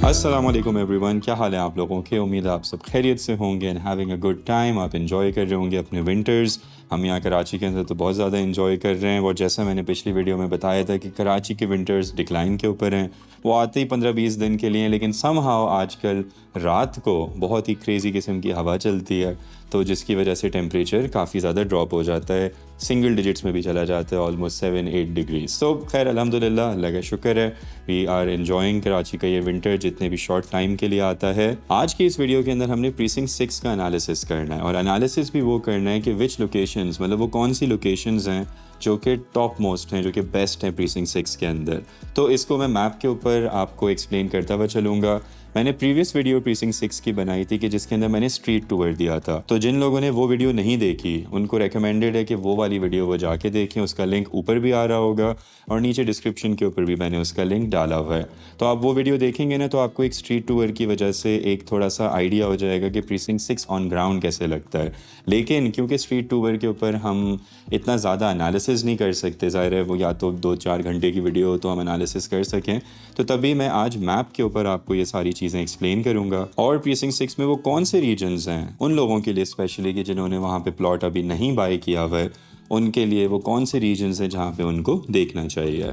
अस्सलामुअलैकुम एवरीवन, क्या हाल है आप लोगों के। उम्मीद है आप सब खैरियत से होंगे and having a good time. आप एंजॉय कर रहे होंगे अपने विंटर्स। हम यहाँ कराची के अंदर तो बहुत ज़्यादा एंजॉय कर रहे हैं। और जैसा मैंने पिछली वीडियो में बताया था कि कराची के विंटर्स डिक्लाइन के ऊपर हैं, वो आते ही 15-20 दिन के लिए, लेकिन समहाउ आजकल रात को बहुत ही क्रेज़ी किस्म की हवा चलती है, तो जिसकी वजह से टेम्परेचर काफ़ी ज़्यादा ड्रॉप हो जाता है, सिंगल डिजिट्स में भी चला जाता है, ऑलमोस्ट 7-8 डिग्रीज। तो खैर अल्हम्दुलिल्लाह, अल्लाह का शुक्र है, वी आर एंजॉइंग कराची का ये विंटर जितने भी शॉर्ट टाइम के लिए आता है। आज की इस वीडियो के अंदर हमने प्रीसिंक्ट 6 का एनालिसिस करना है, और एनालिसिस भी वो करना है कि विच लोकेशंस, मतलब वो कौन सी लोकेशंस हैं जो कि टॉप मोस्ट हैं, जो कि बेस्ट हैं प्रीसिंक्ट 6 के अंदर। तो इसको मैं मैप के ऊपर आपको एक्सप्लेन करता हुआ चलूँगा। मैंने प्रीवियस वीडियो प्रीसिंक्ट 6 की बनाई थी कि जिसके अंदर मैंने स्ट्रीट टूर दिया था, तो जिन लोगों ने वो वीडियो नहीं देखी उनको रेकमेंडेड है कि वो वाली वीडियो वो जाके देखें। उसका लिंक ऊपर भी आ रहा होगा और नीचे डिस्क्रिप्शन के ऊपर भी मैंने उसका लिंक डाला हुआ है। तो आप वो वीडियो देखेंगे ना, तो आपको एक स्ट्रीट टूर की वजह से एक थोड़ा सा आइडिया हो जाएगा कि प्रीसिंक्ट 6 ऑन ग्राउंड कैसे लगता है। लेकिन क्योंकि स्ट्रीट टूर के ऊपर हम इतना ज़्यादा एनालिसिस नहीं कर सकते, ज़ाहिर है वो या तो 2-4 घंटे की वीडियो हो तो हम एनालिसिस कर सकें, तो तभी मैं आज मैप के ऊपर आपको ये सारी चीज़ें एक्सप्लेन करूँगा। और प्रीसिंक्ट 6 में वो कौन से रीजन्स हैं उन लोगों के लिए स्पेशली कि जिन्होंने वहाँ पे प्लॉट अभी नहीं बाय किया हुआ है, उनके लिए वो कौन से रीजन्स हैं जहाँ पे उनको देखना चाहिए।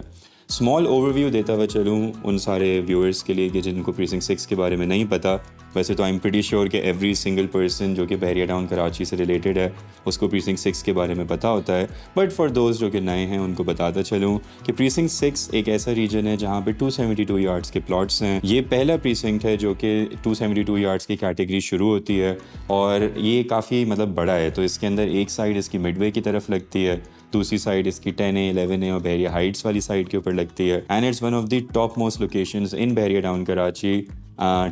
स्मॉल ओवरव्यू देता हुआ चलूँ उन सारे व्यूअर्स के लिए कि जिनको प्रीसिंक्ट 6 के बारे में नहीं पता। वैसे तो आई एम प्रीटी श्योर कि एवरी सिंगल पर्सन जो कि बहरिया टाउन कराची से रिलेटेड है उसको प्रीसिंक्ट 6 के बारे में पता होता है, बट फॉर दोस्त जो कि नए हैं उनको बताता चलूँ कि प्रीसिंक्ट 6 एक ऐसा रीजन है जहाँ पे 272 यार्ड्स के प्लॉट्स हैं। ये पहला प्रीसिंक्ट है जो कि 272 यार्ड्स की कैटेगरी शुरू होती है, और ये काफ़ी मतलब बड़ा है। तो इसके अंदर एक साइड इसकी मिडवे की तरफ लगती है, दूसरी साइड इसकी 10A, 11A और बहरिया हाइट्स वाली साइड के ऊपर लगती है। And it's one of the top most locations in Bahria town Karachi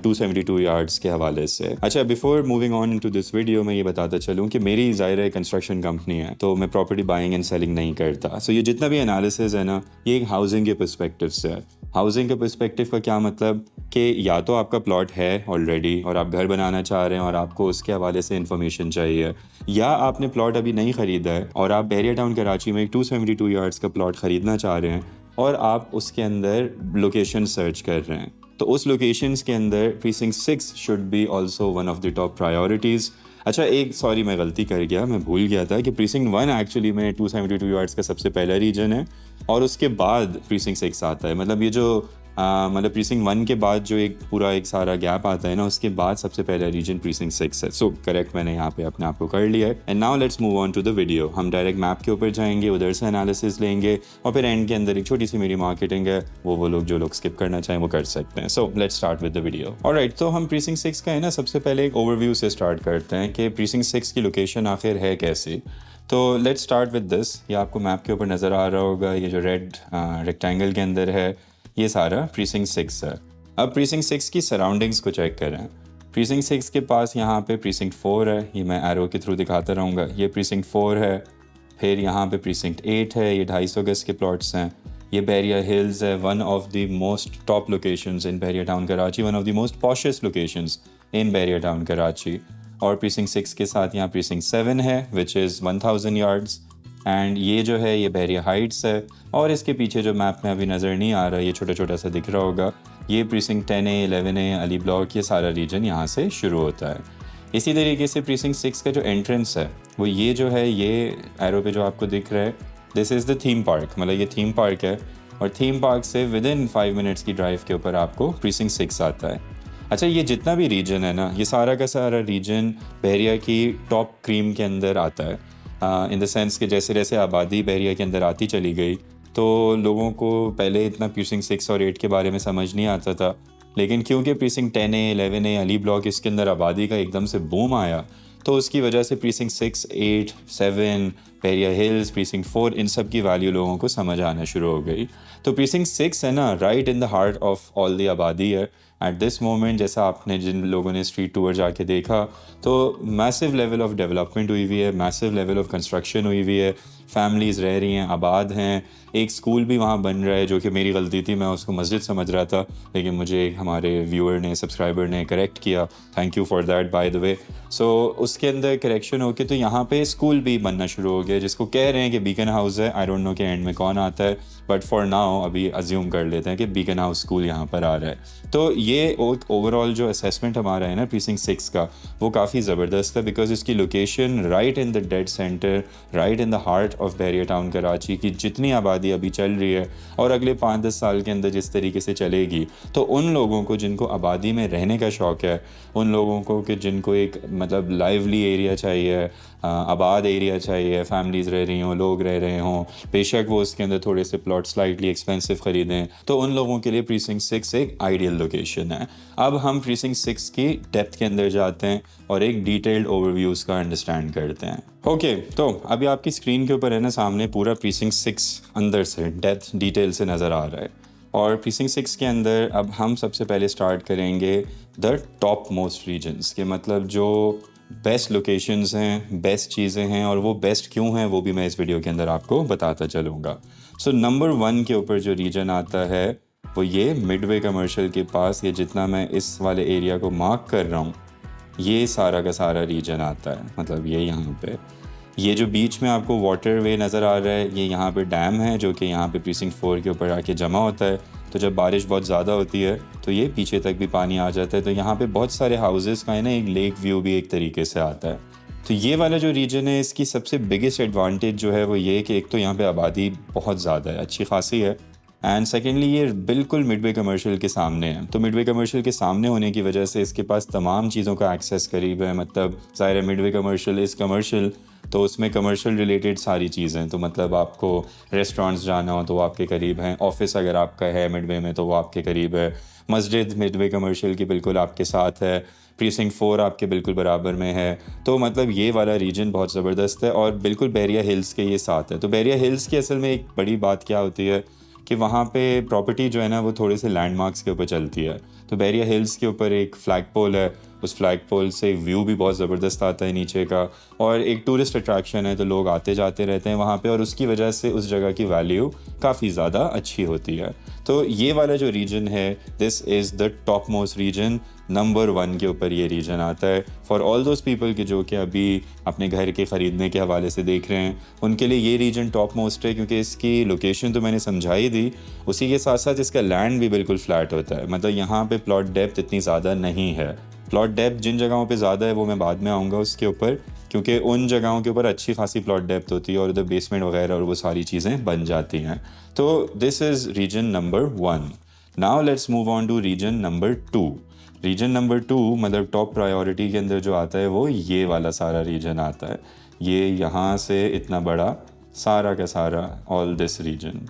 272 yards के हवाले से। अच्छा, before moving on into this video मैं ये बताता चलूँ कि मेरी ज़ाहिर कंस्ट्रक्शन कंपनी है, तो मैं प्रॉपर्टी बाइंग एंड सेलिंग नहीं करता। सो ये जितना भी एनालिसिस है ना, ये एक हाउसिंग के पर्सपेक्टिव से है। हाउसिंग के पर्सपेक्टिव का क्या मतलब कि या तो आपका प्लॉट है ऑलरेडी और आप घर बनाना चाह रहे हैं और आपको उसके हवाले से इन्फॉर्मेशन चाहिए, या आपने प्लॉट अभी नहीं ख़रीदा है और आप बहरिया टाउन कराची में एक 272 यार्ड्स का प्लॉट ख़रीदना चाह रहे हैं और आप उसके अंदर लोकेशन सर्च कर रहे हैं, तो उस लोकेशंस के अंदर precinct 6 should be also one of the top priorities. अच्छा, एक सॉरी मैं गलती कर गया, मैं भूल गया था कि प्रीसिंक्ट 1 एक्चुअली में 272 यार्ड्स का सबसे पहला रीजन है और उसके बाद प्रीसिंक्ट 6 आता है। मतलब ये जो मतलब प्रीसिंक्ट 1 के बाद जो एक पूरा एक सारा गैप आता है ना, उसके बाद सबसे पहला रीजन प्रीसिंक्ट 6 है। सो करेक्ट, मैंने यहाँ पे अपने आप को कर लिया है। And now let's move on to the video. हम डायरेक्ट मैप के ऊपर जाएंगे, उधर से एनालिसिस लेंगे और फिर एंड के अंदर एक छोटी सी मेरी मार्केटिंग है, वो लोग जो लोग स्किप करना चाहें वो कर सकते हैं। So let's start with the video. Alright, तो हम प्रीसिंक्ट 6 का है ना, सबसे पहले एक ओवरव्यू से स्टार्ट करते हैं कि प्रीसिंक्ट 6 की लोकेशन आखिर है कैसी। तो लेट्स स्टार्ट विद दिस। ये आपको मैप के ऊपर नज़र आ रहा होगा, ये जो रेड रेक्टेंगल के अंदर है ये सारा प्रीसिंक्ट 6 है। अब प्रीसिंक्ट 6 की सराउंडिंग्स को चेक करें। प्रीसिंक्ट 6 के पास यहाँ पे प्रीसिंक्ट 4 है, ये मैं एरो के थ्रू दिखाता रहूँगा। ये प्रीसिंक्ट 4 है, फिर यहाँ पे प्रीसिंक्ट 8 है, ये 250 गज के प्लॉट्स हैं। ये बहरिया हिल्स है, one of the most top locations in Bahria town Karachi, one of the most poshest locations in Bahria town Karachi. और प्रीसिंक्ट 6 के साथ यहाँ प्रीसिंक्ट 7 है विच इज़ 1000 यार्ड्स, एंड ये जो है ये बहरिया हाइट्स है। और इसके पीछे जो मैप में अभी नज़र नहीं आ रहा, ये छोटा छोटा सा दिख रहा होगा, ये precinct 10A, 11A, Ali block, ये सारा रीजन यहाँ से शुरू होता है। इसी तरीके से प्रीसिंक्ट 6 का जो एंट्रेंस है वो ये जो है, ये एरो पे जो आपको दिख रहा है, this is the theme park. मतलब ये थीम पार्क है और थीम पार्क से विद इन 5 मिनट्स की ड्राइव के ऊपर आपको प्रीसिंक्ट 6 आता है। अच्छा, ये जितना भी रीजन है ना, ये सारा का सारा रीजन बहरिया की टॉप क्रीम के अंदर आता है, इन द सेंस कि जैसे जैसे आबादी बहरिया के अंदर आती चली गई तो लोगों को पहले इतना प्रीसिंक्ट 6 और 8 के बारे में समझ नहीं आता था, लेकिन क्योंकि precinct 10A, 11A, Ali block, इसके अंदर आबादी का एकदम से बूम आया, तो उसकी वजह से प्रीसिंक्ट 6, 8, 7, बहरिया हिल्स, प्रीसिंक्ट 4, इन सब की वैल्यू लोगों को समझ आना शुरू हो गई। तो प्रीसिंक्ट 6 है ना, right in the heart of all the आबादी है एट दिस मोमेंट। जैसा आपने जिन लोगों ने स्ट्रीट टूर जाके देखा, तो मैसिव लेवल ऑफ डेवलपमेंट हुई हुई है, मैसिव लेवल ऑफ कंस्ट्रक्शन हुई हुई है। फैमिलीज़ रह रही हैं, आबाद हैं, एक स्कूल भी वहाँ बन रहा है, जो कि मेरी गलती थी, मैं उसको मस्जिद समझ रहा था, लेकिन मुझे हमारे व्यूअर ने, सब्सक्राइबर ने करेक्ट किया, thank you for that by the way. So उसके अंदर करेक्शन हो के तो यहाँ पे स्कूल भी बनना शुरू हो गया, जिसको कह रहे हैं कि बीकन हाउस है। आई डोंट नो कि एंड में कौन आता है, बट फॉर नाउ अभी अज्यूम कर लेते हैं कि बीकन हाउस स्कूल यहाँ पर आ रहा है। तो ये ओवरऑल जो असेसमेंट हमारा है ना प्रीसिंक्ट 6 का, वो काफ़ी ज़बरदस्त है, बिकॉज इसकी location right in the dead centre, right in the heart of barrier town Karachi की जितनी आबादी अभी चल रही है और अगले 5-10 साल के अंदर जिस तरीके से चलेगी, तो उन लोगों को जिनको आबादी में रहने का शौक़ है, उन लोगों को कि जिनको एक मतलब लाइवली एरिया चाहिए, आबाद एरिया चाहिए, फैमिलीज़ रह रही हों, लोग रह रहे हों, बेशक वो उसके अंदर थोड़े से प्लॉट स्लाइटली एक्सपेंसिव ख़रीदें, तो उन लोगों के लिए प्रीसिंक्ट 6 एक आइडियल लोकेशन है। अब हम प्रीसिंक्ट 6 की डेप्थ के अंदर जाते हैं और एक डिटेल्ड ओवरव्यूज़ का अंडरस्टैंड करते हैं। ओके, तो अभी आपकी स्क्रीन के ऊपर है ना सामने पूरा प्रीसिंक्ट 6 अंदर से डेप्थ डिटेल से नज़र आ रहा है। और प्रीसिंक्ट 6 के अंदर अब हम सबसे पहले स्टार्ट करेंगे द टॉप मोस्ट रीजन्स के, मतलब जो बेस्ट लोकेशंस हैं, बेस्ट चीज़ें हैं, और वो बेस्ट क्यों हैं वो भी मैं इस वीडियो के अंदर आपको बताता चलूँगा। सो नंबर 1 के ऊपर जो रीजन आता है वो ये मिडवे कमर्शियल के पास, ये जितना मैं इस वाले एरिया को मार्क कर रहा हूँ, ये सारा का सारा रीजन आता है। मतलब ये यहाँ पे ये जो बीच में आपको वाटर वे नज़र आ रहा है, ये यहाँ पे डैम है जो कि यहाँ पे प्रीसिंक्ट 4 के ऊपर आके जमा होता है। तो जब बारिश बहुत ज़्यादा होती है तो ये पीछे तक भी पानी आ जाता है, तो यहाँ पे बहुत सारे हाउसेस का है ना एक लेक व्यू भी एक तरीके से आता है। तो ये वाला जो रीजन है, इसकी सबसे बिगेस्ट एडवांटेज जो है वो ये कि एक तो यहाँ पे आबादी बहुत ज़्यादा है, अच्छी खासी है, एंड सेकेंडली ये बिल्कुल मिडवे कमर्शियल के सामने है। तो मिडवे कमर्शियल के सामने होने की वजह से इसके पास तमाम चीज़ों का एक्सेस करीब है। मतलब ज़ाहिर है मिडवे कमर्शियल इज़ कमर्शियल, तो उसमें कमर्शियल रिलेटेड सारी चीज़ें, तो मतलब आपको रेस्टोरेंट्स जाना हो तो वो आपके करीब हैं, ऑफिस अगर आपका है मिडवे में तो वो आपके करीब है, मस्जिद मिडवे कमर्शियल की बिल्कुल आपके साथ है, प्रीसिंक्ट 4 आपके बिल्कुल बराबर में है। तो मतलब ये वाला रीजन बहुत ज़बरदस्त है और बिल्कुल बैरिया हिल्स के ये साथ है। तो बैरिया हिल्स की असल में एक बड़ी बात क्या होती है कि वहाँ पे प्रॉपर्टी जो है ना वो थोड़े से लैंडमार्क्स के ऊपर चलती है। तो बैरिया हिल्स के ऊपर एक फ्लैग पोल है, उस फ्लैग पोल से व्यू भी बहुत ज़बरदस्त आता है नीचे का, और एक टूरिस्ट अट्रैक्शन है, तो लोग आते जाते रहते हैं वहाँ पे, और उसकी वजह से उस जगह की वैल्यू काफ़ी ज़्यादा अच्छी होती है। तो ये वाला जो रीजन है, this is the top most region, number 1 के ऊपर ये रीजन आता है फॉर ऑल दोज पीपल के जो कि अभी अपने घर के ख़रीदने के हवाले से देख रहे हैं, उनके लिए ये रीजन टॉप मोस्ट है, क्योंकि इसकी लोकेशन तो मैंने समझाई दी, उसी के साथ साथ इसका लैंड भी बिल्कुल फ्लैट होता है। मतलब यहाँ पे प्लॉट डेप्थ इतनी ज़्यादा नहीं है। प्लॉट डेप्थ जिन जगहों पे ज़्यादा है वो मैं बाद में आऊँगा उसके ऊपर, क्योंकि उन जगहों के ऊपर अच्छी खासी प्लॉट डेप्थ होती है और उधर बेसमेंट वगैरह और वो सारी चीज़ें बन जाती हैं। तो this is region number 1। Now let's move on to region number 2। Region number 2 मतलब टॉप प्रायोरिटी के अंदर जो आता है वो ये वाला सारा रीजन आता है। ये यहाँ से इतना बड़ा सारा का सारा ऑल दिस रीजन।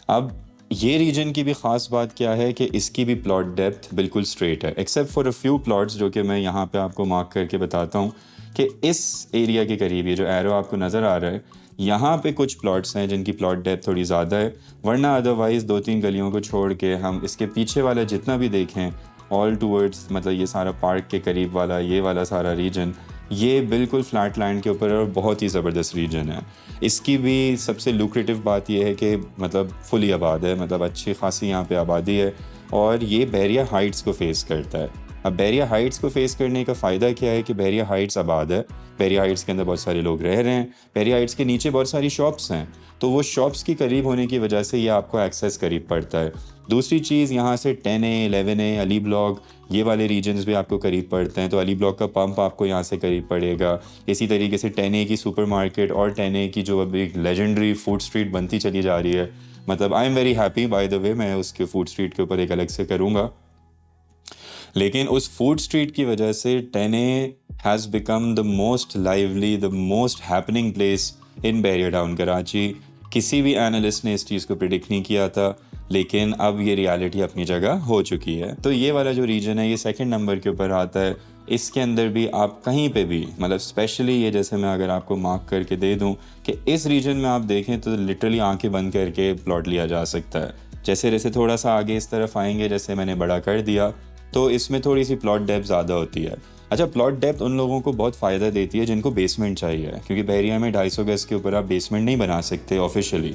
अब ये रीजन की भी ख़ास बात क्या है कि इसकी भी प्लॉट डेप्थ बिल्कुल स्ट्रेट है, except for a few plots जो कि मैं यहाँ पे आपको मार्क करके बताता हूँ कि इस एरिया के करीब ये जो एरो आपको नज़र आ रहा है, यहाँ पे कुछ प्लॉट्स हैं जिनकी प्लॉट डेप्थ थोड़ी ज़्यादा है, वरना अदरवाइज़ 2-3 गलियों को छोड़ के हम इसके पीछे वाला जितना भी देखें ऑल टूवर्ड्स, मतलब ये सारा पार्क के करीब वाला ये वाला सारा रीजन, ये बिल्कुल फ्लैट लैंड के ऊपर और बहुत ही ज़बरदस्त रीजन है। इसकी भी सबसे लुक्रेटिव बात यह है कि मतलब फुली आबाद है, मतलब अच्छी खासी यहाँ पे आबादी है, और ये बैरिया हाइट्स को फेस करता है। अब बैरिया हाइट्स को फेस करने का फ़ायदा क्या है कि बैरिया हाइट्स आबाद है, बैरिया हाइट्स के अंदर बहुत सारे लोग रह रहे हैं, बैरिया हाइट्स के नीचे बहुत सारी शॉप्स हैं, तो वो शॉप्स की करीब होने की वजह से ये आपको एक्सेस करीब पड़ता है। दूसरी चीज़, यहाँ से 10A 11A अली ब्लॉक ये वाले रीजन्स भी आपको करीब पड़ते हैं, तो अली ब्लॉक का पंप आपको यहाँ से करीब पड़ेगा। इसी तरीके से 10A की सुपरमार्केट और 10A की जो अभी लेजेंडरी फूड स्ट्रीट बनती चली जा रही है, मतलब I am very happy bye the वे, मैं उसके फूड स्ट्रीट के ऊपर एक अलग से करूँगा। लेकिन उस फूड स्ट्रीट की वजह से 10A has become the most lively, the most happening place in barrier town Karachi. किसी भी एनालिस्ट ने इस चीज़ को प्रिडिक्ट नहीं किया था, लेकिन अब ये रियलिटी अपनी जगह हो चुकी है। तो ये वाला जो रीजन है ये सेकंड नंबर के ऊपर आता है। इसके अंदर भी आप कहीं पे भी, मतलब स्पेशली ये जैसे मैं अगर आपको मार्क करके दे दूं कि इस रीजन में आप देखें तो लिटरली आंखें बंद करके प्लॉट लिया जा सकता है। जैसे जैसे थोड़ा सा आगे इस तरफ आएंगे, जैसे मैंने बड़ा कर दिया, तो इसमें थोड़ी सी प्लॉट डेप्थ ज़्यादा होती है। अच्छा, प्लॉट डेप्थ उन लोगों को बहुत फ़ायदा देती है जिनको बेसमेंट चाहिए, क्योंकि बहरिया में 250 गज़ के ऊपर आप बेसमेंट नहीं बना सकते ऑफिशियली।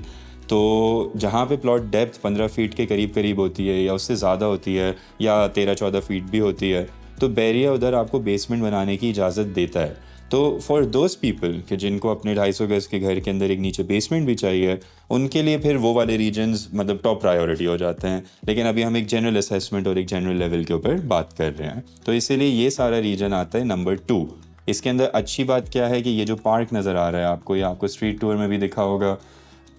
तो जहाँ पे प्लॉट डेप्थ 15 फीट के करीब करीब होती है या उससे ज़्यादा होती है या 13-14 फीट भी होती है, तो बैरिया उधर आपको बेसमेंट बनाने की इजाज़त देता है। तो फॉर दोज पीपल कि जिनको अपने 250 गज़ के घर के अंदर एक नीचे बेसमेंट भी चाहिए, उनके लिए फिर वो वाले रीजन्स मतलब टॉप प्रायोरिटी हो जाते हैं। लेकिन अभी हम एक जनरल असेसमेंट और एक जनरल लेवल के ऊपर बात कर रहे हैं, तो इसीलिए ये सारा रीजन आता है नंबर 2। इसके अंदर अच्छी बात क्या है कि ये जो पार्क नज़र आ रहा है आपको, या आपको स्ट्रीट टूर में भी दिखा होगा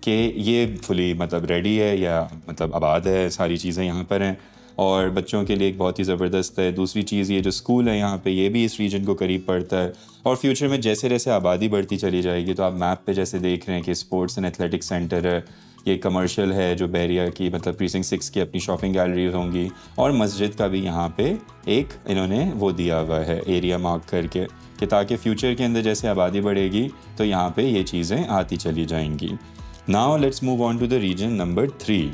कि ये फुली मतलब रेडी है या मतलब आबाद है, सारी चीज़ें यहाँ पर हैं और बच्चों के लिए एक बहुत ही ज़बरदस्त है। दूसरी चीज़, ये जो स्कूल है यहाँ पे, ये भी इस रीजन को करीब पड़ता है और फ्यूचर में जैसे जैसे आबादी बढ़ती चली जाएगी, तो आप मैप पे जैसे देख रहे हैं कि स्पोर्ट्स एंड एथलेटिक सेंटर है, ये कमर्शियल है जो बैरिया की मतलब प्रीसिंक्ट 6 की अपनी शॉपिंग गैलरीज होंगी, और मस्जिद का भी यहाँ पे एक इन्होंने वो दिया हुआ है एरिया मार्क करके, कि ताकि फ्यूचर के अंदर जैसे आबादी बढ़ेगी तो यहाँ पे ये चीज़ें आती चली जाएंगी। Now let's move on to the region number 3।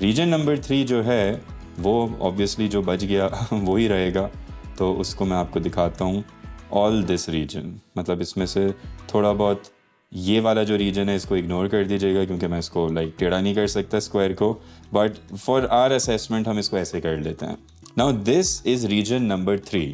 Region number 3 जो है वो ऑब्वियसली जो बच गया वो ही रहेगा, तो उसको मैं आपको दिखाता हूँ। ऑल दिस रीजन, मतलब इसमें से थोड़ा बहुत ये वाला जो रीजन है इसको इग्नोर कर दीजिएगा, क्योंकि मैं इसको लाइक टेढ़ा नहीं कर सकता स्क्वायर को, बट फॉर आवर असेसमेंट हम इसको ऐसे कर लेते हैं। Now this is region number 3।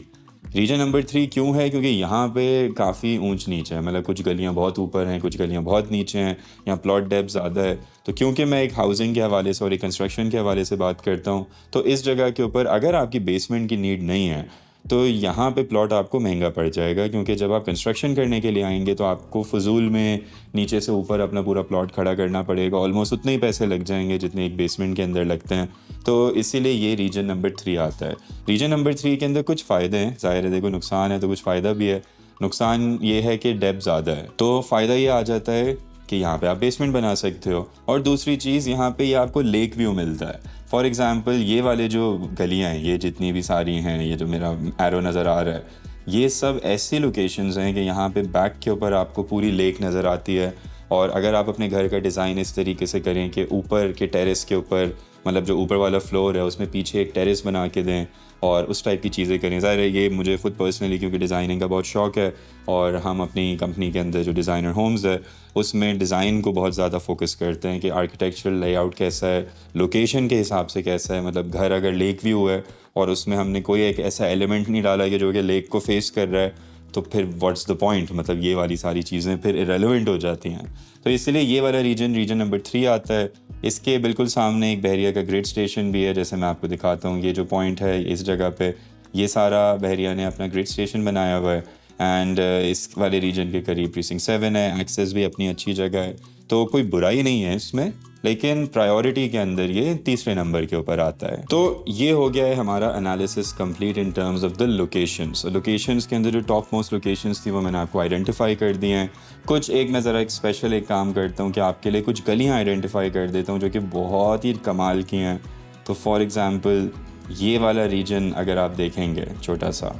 Region number 3 क्यों है? क्योंकि यहाँ पे काफ़ी ऊंच नीच है, मतलब कुछ गलियाँ बहुत ऊपर हैं, कुछ गलियाँ बहुत नीचे हैं, यहाँ प्लॉट डेप्थ ज़्यादा है। तो क्योंकि मैं एक हाउसिंग के हवाले से और एक कंस्ट्रक्शन के हवाले से बात करता हूँ, तो इस जगह के ऊपर अगर आपकी बेसमेंट की नीड नहीं है तो यहाँ पे प्लॉट आपको महंगा पड़ जाएगा, क्योंकि जब आप कंस्ट्रक्शन करने के लिए आएंगे तो आपको फजूल में नीचे से ऊपर अपना पूरा प्लॉट खड़ा करना पड़ेगा। ऑलमोस्ट उतने ही पैसे लग जाएंगे जितने एक बेसमेंट के अंदर लगते हैं। तो इसीलिए ये रीजन नंबर 3 आता है। रीजन नंबर 3 के अंदर कुछ फ़ायदे हैं, ज़ाहिर है देखो नुकसान है तो कुछ फ़ायदा भी है। नुकसान ये है कि डेप्थ ज़्यादा है, तो फ़ायदा ये आ जाता है कि यहाँ पे आप बेसमेंट बना सकते हो, और दूसरी चीज़ यहाँ पे ये आपको लेक व्यू मिलता है। फॉर एग्ज़ाम्पल ये वाले जो गलियाँ हैं, ये जितनी भी सारी हैं, ये जो मेरा एरो नज़र आ रहा है, ये सब ऐसी लोकेशंस हैं कि यहाँ पे बैक के ऊपर आपको पूरी लेक नज़र आती है। और अगर आप अपने घर का डिज़ाइन इस तरीके से करें कि ऊपर के टेरेस के ऊपर, मतलब जो ऊपर वाला फ्लोर है उसमें पीछे एक टेरेस बना के दें और उस टाइप की चीज़ें करें। ज़ाहिर है ये मुझे ख़ुद पर्सनली क्योंकि डिज़ाइनिंग का बहुत शौक़ है, और हम अपनी कंपनी के अंदर जो डिज़ाइनर होम्स है उसमें डिज़ाइन को बहुत ज़्यादा फोकस करते हैं कि आर्किटेक्चरल लेआउट कैसा है, लोकेशन के हिसाब से कैसा है। मतलब घर अगर लेक व्यू है और उसमें हमने कोई एक ऐसा एलिमेंट नहीं डाला कि जो कि लेक को फेस कर रहा है, तो फिर व्हाट्स द पॉइंट, मतलब ये वाली सारी चीज़ें फिर इरेलेवेंट हो जाती हैं। तो इसलिए ये वाला रीजन नंबर 3 आता है। इसके बिल्कुल सामने एक बहरिया का ग्रिड स्टेशन भी है, जैसे मैं आपको दिखाता हूँ। ये जो पॉइंट है इस जगह पे, ये सारा बहरिया ने अपना ग्रिड स्टेशन बनाया हुआ है, एंड इस वाले रीजन के करीब प्रीसिंक्ट 7 है। एक्सेस भी अपनी अच्छी जगह है, तो कोई बुराई नहीं है इसमें, लेकिन प्रायोरिटी के अंदर ये तीसरे नंबर के ऊपर आता है। तो ये हो गया है हमारा analysis complete in terms of the locations. Locations के अंदर जो टॉप मोस्ट लोकेशंस थी वो मैंने आपको आइडेंटिफाई कर दी हैं। कुछ एक मैं ज़रा एक स्पेशल एक काम करता हूँ कि आपके लिए कुछ गलियाँ आइडेंटिफाई कर देता हूँ जो कि बहुत ही कमाल की हैं। तो फॉर एग्ज़ाम्पल ये वाला रीजन अगर आप देखेंगे छोटा सा,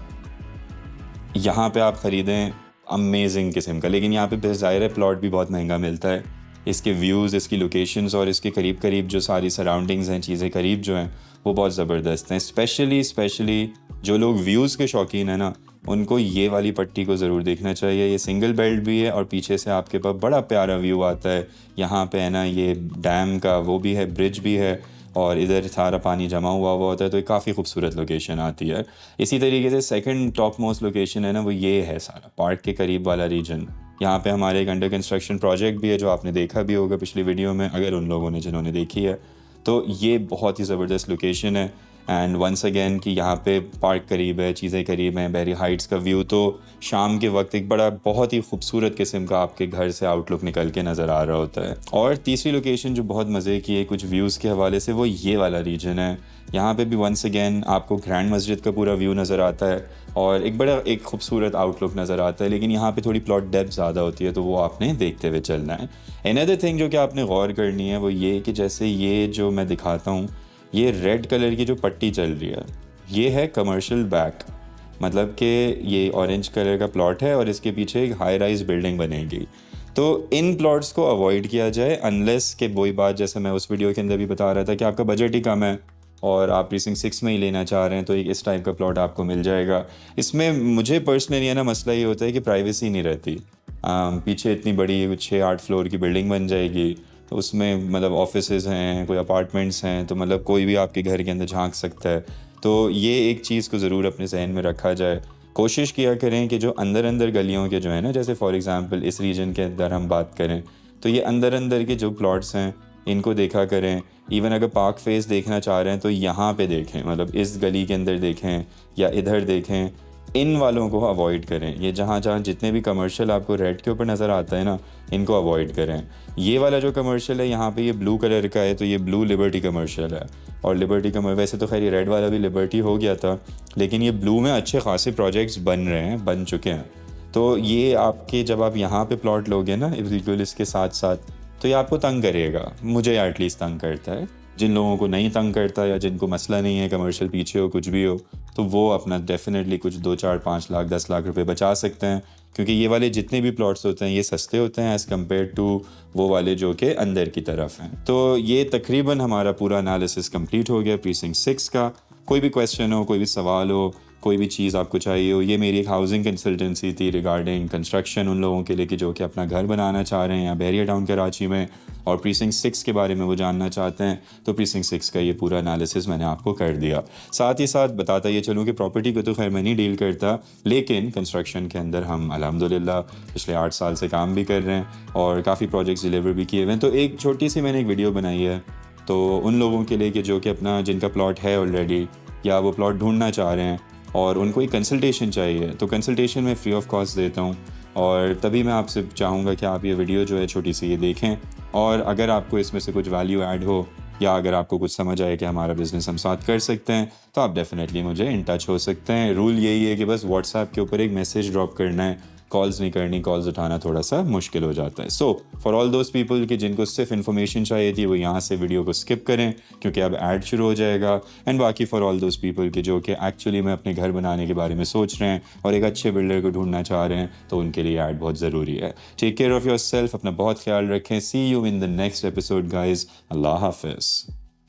यहाँ पे आप ख़रीदें अमेजिंग किस्म का, लेकिन यहाँ पे ज़ाहिर है प्लॉट भी बहुत महंगा मिलता है। इसके व्यूज़, इसकी लोकेशंस और इसके करीब करीब जो सारी सराउंडिंग्स हैं, चीज़ें करीब जो हैं वो बहुत ज़बरदस्त हैं। स्पेशली जो लोग व्यूज़ के शौकीन हैं ना, उनको ये वाली पट्टी को ज़रूर देखना चाहिए। ये सिंगल बेल्ट भी है और पीछे से आपके पास बड़ा प्यारा व्यू आता है। यहाँ पे है ना ये डैम का वो भी है, ब्रिज भी है, और इधर सारा पानी जमा हुआ होता है, तो ये काफ़ी खूबसूरत लोकेशन आती है। इसी तरीके से सेकंड टॉप मोस्ट लोकेशन है ना, वो ये है सारा पार्क के करीब वाला रीजन। यहाँ पे हमारे एक अंडर कंस्ट्रक्शन प्रोजेक्ट भी है जो आपने देखा भी होगा पिछली वीडियो में, अगर उन लोगों ने जिन्होंने देखी है। तो ये बहुत ही ज़बरदस्त लोकेशन है, एंड वंस अगेन कि यहाँ पे पार्क करीब है, चीज़ें करीब हैं, बैरिया हाइट्स का व्यू तो शाम के वक्त एक बड़ा बहुत ही खूबसूरत किस्म का आपके घर से आउटलुक निकल के नज़र आ रहा होता है। और तीसरी लोकेशन जो बहुत मज़े की है कुछ व्यूज़ के हवाले से, वो ये वाला रीजन है। यहाँ पे भी वंस अगेन आपको ग्रैंड मस्जिद का पूरा व्यू नज़र आता है और एक बड़ा एक खूबसूरत आउटलुक नज़र आता है, लेकिन यहाँ पे थोड़ी प्लॉट डेप्थ ज़्यादा होती है, तो वो आपने देखते हुए चलना है। अनदर थिंग जो कि आपने गौर करनी है वो ये कि जैसे ये जो मैं दिखाता हूँ, ये रेड कलर की जो पट्टी चल रही है, ये है कमर्शियल बैक, मतलब कि ये ऑरेंज कलर का प्लॉट है और इसके पीछे एक हाई राइज बिल्डिंग बनेगी। तो इन प्लॉट्स को अवॉइड किया जाए, अनलेस के वही बात जैसे मैं उस वीडियो के अंदर भी बता रहा था कि आपका बजट ही कम है, और आप प्रीसिंक्ट 6 में ही लेना चाह रहे हैं तो एक इस टाइप का प्लॉट आपको मिल जाएगा। इसमें मुझे पर्सनली है ना मसला ये होता है कि प्राइवेसी नहीं रहती। पीछे इतनी बड़ी कुछ 6-8 फ्लोर की बिल्डिंग बन जाएगी, तो उसमें मतलब ऑफिसेज हैं, कोई अपार्टमेंट्स हैं, तो मतलब कोई भी आपके घर के अंदर झांक सकता है। तो ये एक चीज़ को ज़रूर अपने जहन में रखा जाए। कोशिश किया करें कि जो अंदर अंदर गलियों के जो है ना, जैसे फॉर एग्ज़ाम्पल इस रीजन के अंदर हम बात करें तो ये अंदर अंदर के जो प्लॉट्स हैं इनको देखा करें। इवन अगर पार्क फेस देखना चाह रहे हैं तो यहाँ पे देखें, मतलब इस गली के अंदर देखें या इधर देखें। इन वालों को अवॉइड करें। ये जहाँ जहाँ जितने भी कमर्शियल आपको रेड के ऊपर नज़र आता है ना, इनको अवॉइड करें। ये वाला जो कमर्शियल है यहाँ पे ये ब्लू कलर का है, तो ये ब्लू लिबर्टी कमर्शियल है। और लिबर्टी वैसे तो खैर ये रेड वाला भी लिबर्टी हो गया था, लेकिन ये ब्लू में अच्छे खासे प्रोजेक्ट्स बन रहे हैं, बन चुके हैं। तो ये आपके जब आप यहाँ पे प्लॉट लोगे ना बिल्कुल इसके साथ साथ, तो ये आपको तंग करेगा। मुझे एटलीस्ट तंग करता है। जिन लोगों को नहीं तंग करता या जिनको मसला नहीं है कमर्शियल पीछे हो कुछ भी हो, तो वो अपना डेफिनेटली कुछ 2-4-5 लाख 10 लाख रुपए बचा सकते हैं, क्योंकि ये वाले जितने भी प्लॉट्स होते हैं ये सस्ते होते हैं एज़ कम्पेयर टू वो वाले जो कि अंदर की तरफ हैं। तो ये तकरीबन हमारा पूरा एनालिसिस कंप्लीट हो गया प्रीसिंक्ट 6 का। कोई भी क्वेश्चन हो, कोई भी सवाल हो, कोई भी चीज़ आपको चाहिए हो, ये मेरी एक हाउसिंग कंसल्टेंसी थी रिगार्डिंग कंस्ट्रक्शन उन लोगों के लिए कि जो कि अपना घर बनाना चाह रहे हैं या बैरियर टाउन कराची में, और प्रीसिंक्ट 6 के बारे में वो जानना चाहते हैं। तो प्रीसिंक्ट 6 का ये पूरा एनालिसिस मैंने आपको कर दिया। साथ ही साथ बताता ये चलूँ कि प्रॉपर्टी को तो खैर मैं नहीं डील करता, लेकिन कंस्ट्रक्शन के अंदर हम अल्हम्दुलिल्लाह पिछले 8 साल से काम भी कर रहे हैं और काफ़ी प्रोजेक्ट्स डिलीवर भी किए हुए हैं। तो एक छोटी सी मैंने एक वीडियो बनाई है तो उन लोगों के लिए कि जो कि अपना जिनका प्लॉट है ऑलरेडी या वो प्लॉट ढूंढना चाह रहे हैं और उनको एक कंसल्टेशन चाहिए, तो कंसल्टेशन मैं फ्री ऑफ कॉस्ट देता हूँ। और तभी मैं आपसे चाहूँगा कि आप ये वीडियो जो है छोटी सी ये देखें, और अगर आपको इसमें से कुछ वैल्यू ऐड हो या अगर आपको कुछ समझ आए कि हमारा बिज़नेस हम साथ कर सकते हैं, तो आप डेफिनेटली मुझे इन टच हो सकते हैं। रूल यही है कि बस व्हाट्सएप के ऊपर एक मैसेज ड्रॉप करना है, कॉल्स नहीं करनी। कॉल्स उठाना थोड़ा सा मुश्किल हो जाता है। So for all those people कि जिनको सिर्फ इन्फॉर्मेशन चाहिए थी, वो यहाँ से वीडियो को स्किप करें क्योंकि अब ऐड शुरू हो जाएगा। एंड बाकी फॉर ऑल दोज पीपल कि जो कि एक्चुअली में अपने घर बनाने के बारे में सोच रहे हैं और एक अच्छे बिल्डर को ढूंढना चाह रहे हैं, तो उनके लिए ऐड बहुत ज़रूरी है। Take care of yourself, अपना बहुत ख्याल रखें। See you in the next episode guys. अल्लाह हाफिज़।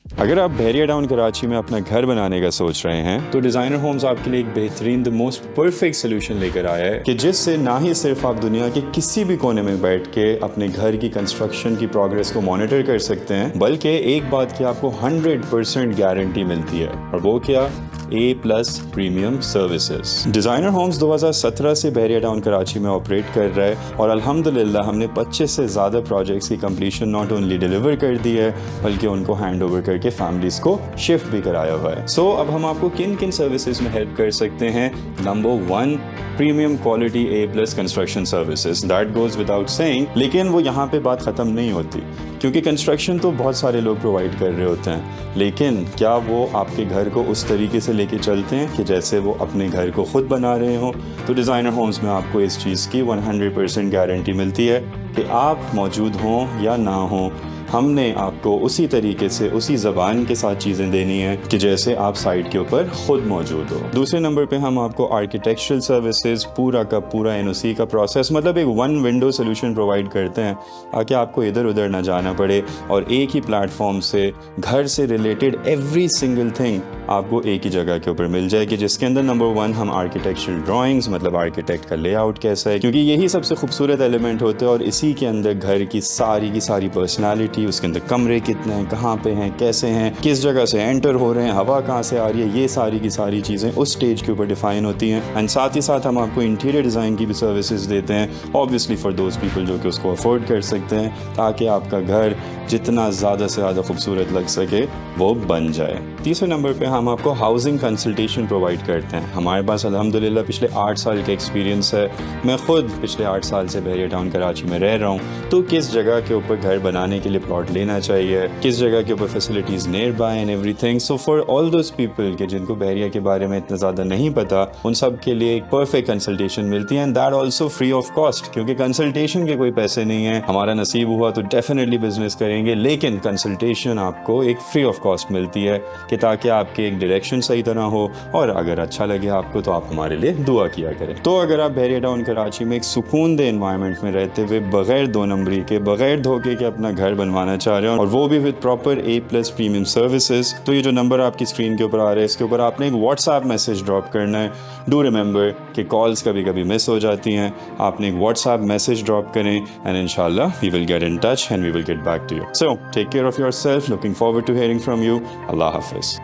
अगर आप बैरियर टाउन कराची में अपना घर बनाने का सोच रहे हैं तो डिज़ाइनर होम्स आपके लिए एक बेहतरीन द मोस्ट परफेक्ट सोल्यूशन लेकर आया है कि जिससे ना ही सिर्फ आप दुनिया के किसी भी कोने में बैठ के अपने घर की कंस्ट्रक्शन की प्रोग्रेस को मॉनिटर कर सकते हैं, बल्कि एक बात की आपको 100% गारंटी मिलती है, और वो क्या? A+ premium services. Designer homes 2017 से बैरियर टाउन कराची में ऑपरेट कर रहा है और अल्हम्दुलिल्लाह हमने 25 से ज़्यादा प्रोजेक्ट्स की कंप्लीशन नॉट ओनली डिलीवर कर दी है बल्कि उनको हैंड ओवर करके फैमिलीज़ को शिफ्ट भी कराया हुआ है। सो अब हम आपको किन किन सर्विसेज में हेल्प कर सकते हैं? Number 1, premium quality A+ construction services. That goes without saying, लेकिन वो यहाँ पे बात ख़त्म नहीं होती, क्योंकि कंस्ट्रक्शन तो बहुत सारे लोग प्रोवाइड कर रहे होते हैं, लेकिन क्या वो आपके घर को उस तरीके से लेके चलते हैं कि जैसे वो अपने घर को खुद बना रहे हों? तो डिज़ाइनर होम्स में आपको इस चीज़ की 100% गारंटी मिलती है कि आप मौजूद हों या ना हों, हमने आपको उसी तरीके से उसी ज़बान के साथ चीज़ें देनी है कि जैसे आप साइट के ऊपर खुद मौजूद हो। दूसरे नंबर पे हम आपको आर्किटेक्चरल सर्विसेज, पूरा का पूरा NOC का प्रोसेस, मतलब एक 1 विंडो सोल्यूशन प्रोवाइड करते हैं ताकि आपको इधर उधर ना जाना पड़े और एक ही प्लेटफॉर्म से घर से रिलेटेड एवरी सिंगल थिंग आपको एक ही जगह के ऊपर मिल जाएगी, जिसके अंदर नंबर 1 हम आर्किटेक्चरल ड्राइंग्स, मतलब आर्किटेक्ट का लेआउट कैसा है, क्योंकि यही सबसे खूबसूरत एलिमेंट होते हैं और इसी के अंदर घर की सारी पर्सनैलिटी, उसके अंदर कमरे कितने हैं, कहाँ पे हैं, कैसे हैं, किस जगह से एंटर हो रहे हैं, हवा कहाँ से आ रही है, ये सारी की सारी चीज़ें उस स्टेज के ऊपर डिफाइन होती हैं। एंड साथ ही साथ हम आपको इंटीरियर डिज़ाइन की भी सर्विसेज देते हैं, ऑब्वियसली फॉर दोज पीपल जो कि उसको अफोर्ड कर सकते हैं, ताकि आपका घर जितना ज़्यादा से ज़्यादा खूबसूरत लग सके वो बन जाए। तीसरे नंबर पे हम आपको हाउसिंग कंसल्टेशन प्रोवाइड करते हैं। हमारे पास अल्हम्दुलिल्लाह पिछले 8 साल का एक्सपीरियंस है। मैं खुद पिछले 8 साल से बैरियर टाउन कराची में रह रहा हूँ, तो किस जगह के ऊपर घर बनाने के लिए प्लॉट लेना चाहिए, किस जगह के ऊपर facilities near by and everything. So for all those people के जिनको बैरियर के बारे में इतना ज़्यादा नहीं पता, उन सब के लिए एक परफेक्ट कंसल्टेशन मिलती है, and that also free of cost, क्योंकि कंसल्टेशन के कोई पैसे नहीं है। हमारा नसीब हुआ तो डेफिनेटली बिजनेस करेंगे, करेंगे, लेकिन कंसल्टेशन आपको एक फ्री ऑफ कॉस्ट मिलती है कि ताकि आपके एक डायरेक्शन सही तरह हो, और अगर अच्छा लगे आपको तो आप हमारे लिए दुआ किया करें। तो अगर आप बहरिया टाउन कराची में एक सुकून दे इन्वायरमेंट में रहते हुए बगैर 2 नंबरी के, बगैर धोखे के अपना घर बनवाना चाह रहे हो, और वो भी with proper A+ premium services, तो ये जो नंबर आपकी स्क्रीन के ऊपर आ रहा है इसके ऊपर आपने एक व्हाट्सएप मैसेज ड्रॉप करना है। डू रिमेंबर कि कॉल्स कभी कभी मिस हो जाती हैं, आपने एक व्हाट्सएप मैसेज ड्रॉप करें एंड इंशाल्लाह we will get in touch and we will get back to you. So take care of yourself, looking forward to hearing from you. अल्लाह हाफिज़।